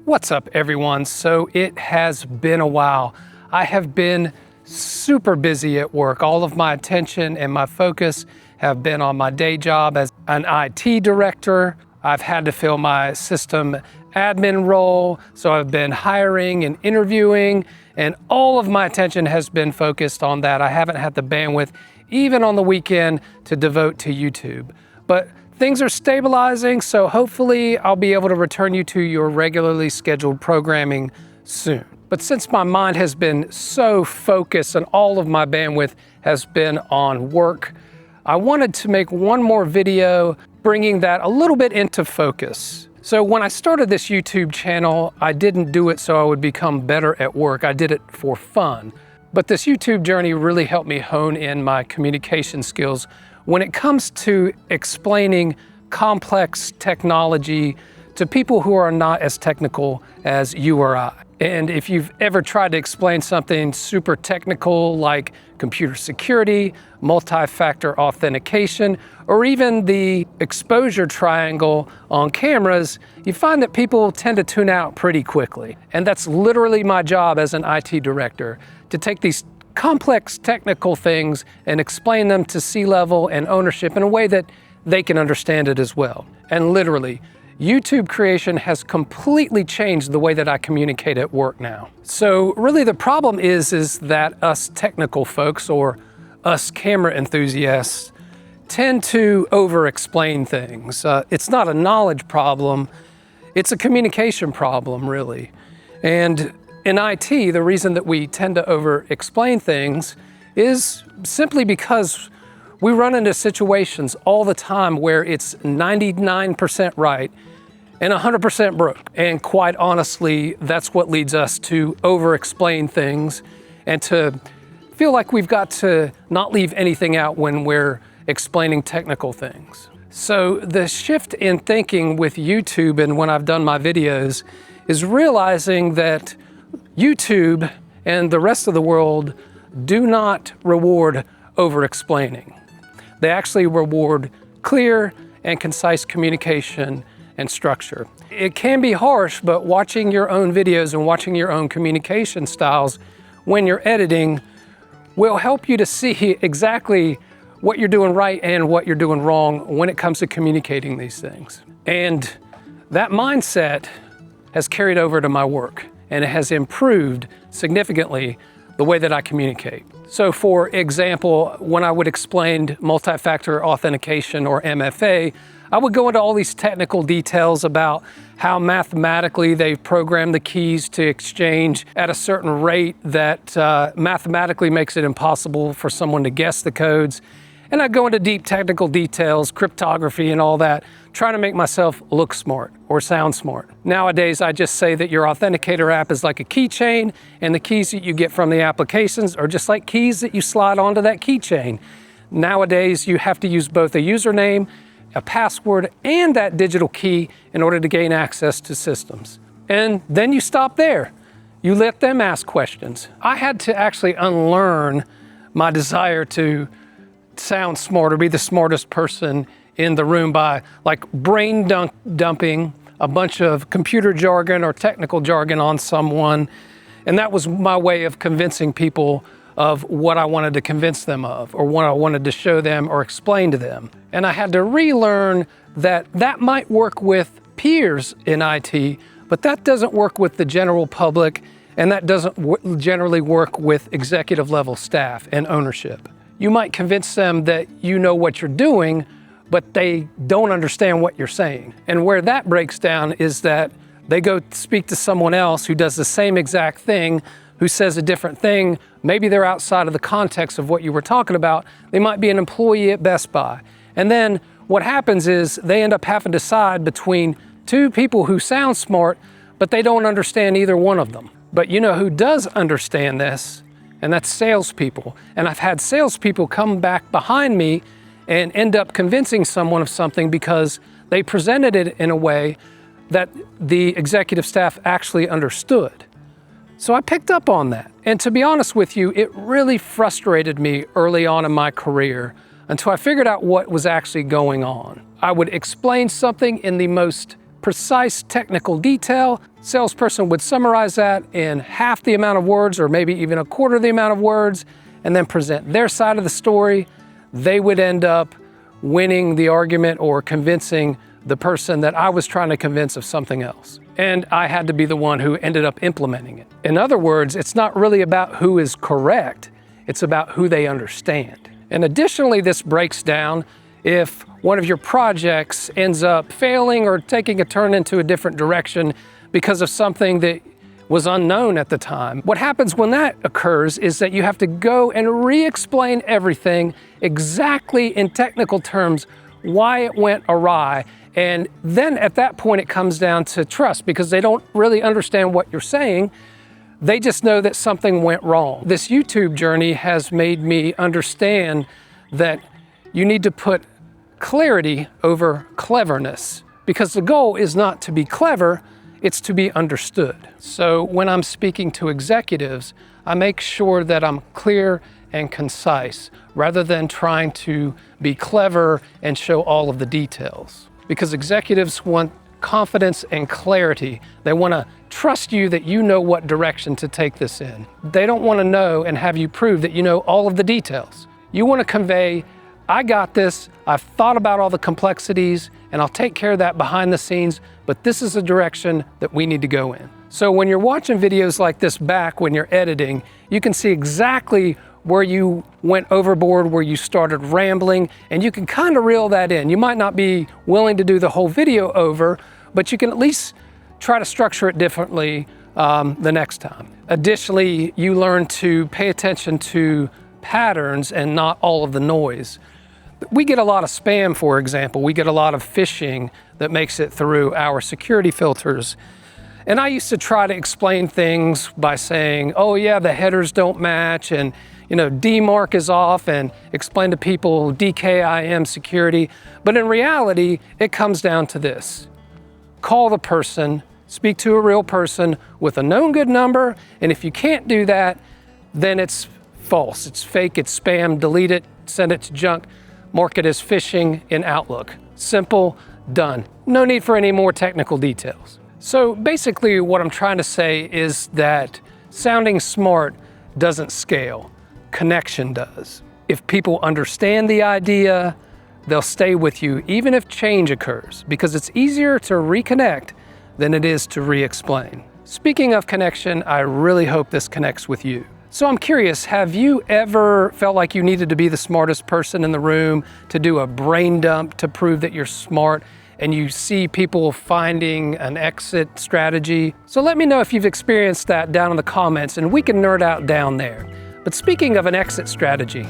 What's up, everyone? So it has been a while. I have been super busy at work. All of my attention and my focus have been on my day job as an IT director. I've had to fill my system admin role, so I've been hiring and interviewing, and all of my attention has been focused on that. I haven't had the bandwidth, even on the weekend, to devote to YouTube. But things are stabilizing, so hopefully I'll be able to return you to your regularly scheduled programming soon. But since my mind has been so focused and all of my bandwidth has been on work, I wanted to make one more video bringing that a little bit into focus. So when I started this YouTube channel, I didn't do it so I would become better at work. I did it for fun. But this YouTube journey really helped me hone in my communication skills when it comes to explaining complex technology to people who are not as technical as you or I. And if you've ever tried to explain something super technical like computer security, multi-factor authentication, or even the exposure triangle on cameras, you find that people tend to tune out pretty quickly. And that's literally my job as an IT director, to take these complex technical things and explain them to C-level and ownership in a way that they can understand it as well. And literally, YouTube creation has completely changed the way that I communicate at work now. So really the problem is that us technical folks, or us camera enthusiasts, tend to over-explain things. It's not a knowledge problem, it's a communication problem, really. And in IT, the reason that we tend to over-explain things is simply because we run into situations all the time where it's 99% right and 100% broke. And quite honestly, that's what leads us to over-explain things and to feel like we've got to not leave anything out when we're explaining technical things. So the shift in thinking with YouTube and when I've done my videos is realizing that YouTube and the rest of the world do not reward over-explaining. They actually reward clear and concise communication and structure. It can be harsh, but watching your own videos and watching your own communication styles when you're editing will help you to see exactly what you're doing right and what you're doing wrong when it comes to communicating these things. And that mindset has carried over to my work, and it has improved significantly the way that I communicate. So for example, when I would explain multi-factor authentication, or MFA, I would go into all these technical details about how mathematically they've programmed the keys to exchange at a certain rate that mathematically makes it impossible for someone to guess the codes. And I'd go into deep technical details, cryptography and all that, trying to make myself look smart or sound smart. Nowadays, I just say that your authenticator app is like a keychain, and the keys that you get from the applications are just like keys that you slide onto that keychain. Nowadays, you have to use both a username, a password, and that digital key in order to gain access to systems. And then you stop there. You let them ask questions. I had to actually unlearn my desire to sound smart or be the smartest person in the room by brain dumping a bunch of computer jargon or technical jargon on someone. And that was my way of convincing people of what I wanted to convince them of, or what I wanted to show them or explain to them. And I had to relearn that that might work with peers in IT, but that doesn't work with the general public, and that doesn't generally work with executive level staff and ownership. You might convince them that you know what you're doing, but they don't understand what you're saying. And where that breaks down is that they go speak to someone else who does the same exact thing, who says a different thing. Maybe they're outside of the context of what you were talking about. They might be an employee at Best Buy. And then what happens is they end up having to decide between two people who sound smart, but they don't understand either one of them. But you know who does understand this? And that's salespeople. And I've had salespeople come back behind me and end up convincing someone of something because they presented it in a way that the executive staff actually understood. So I picked up on that. And to be honest with you, it really frustrated me early on in my career until I figured out what was actually going on. I would explain something in the most precise technical detail. Salesperson would summarize that in half the amount of words or maybe even a quarter the amount of words and then present their side of the story. They would end up winning the argument or convincing the person that I was trying to convince of something else. And I had to be the one who ended up implementing it. In other words, it's not really about who is correct, it's about who they understand. And additionally, this breaks down if one of your projects ends up failing or taking a turn into a different direction because of something that was unknown at the time. What happens when that occurs is that you have to go and re-explain everything exactly in technical terms why it went awry. And then at that point it comes down to trust, because they don't really understand what you're saying. They just know that something went wrong. This YouTube journey has made me understand that you need to put clarity over cleverness, because the goal is not to be clever, it's to be understood. So when I'm speaking to executives, I make sure that I'm clear and concise rather than trying to be clever and show all of the details. Because executives want confidence and clarity. They want to trust you that you know what direction to take this in. They don't want to know and have you prove that you know all of the details. You want to convey, I got this, I've thought about all the complexities, and I'll take care of that behind the scenes, but this is the direction that we need to go in. So when you're watching videos like this back when you're editing, you can see exactly where you went overboard, where you started rambling, and you can kind of reel that in. You might not be willing to do the whole video over, but you can at least try to structure it differently the next time. Additionally, you learn to pay attention to patterns and not all of the noise. We get a lot of spam, for example. We get a lot of phishing that makes it through our security filters. And I used to try to explain things by saying, oh yeah, the headers don't match, and DMARC is off, and explain to people DKIM security. But in reality, it comes down to this. Call the person, speak to a real person with a known good number, and if you can't do that, then it's false, it's fake, it's spam, delete it, send it to junk, mark it as phishing in Outlook. Simple, done. No need for any more technical details. So basically what I'm trying to say is that sounding smart doesn't scale, connection does. If people understand the idea, they'll stay with you even if change occurs, because it's easier to reconnect than it is to re-explain. Speaking of connection, I really hope this connects with you. So I'm curious, have you ever felt like you needed to be the smartest person in the room, to do a brain dump to prove that you're smart, and you see people finding an exit strategy? So let me know if you've experienced that down in the comments, and we can nerd out down there. But speaking of an exit strategy,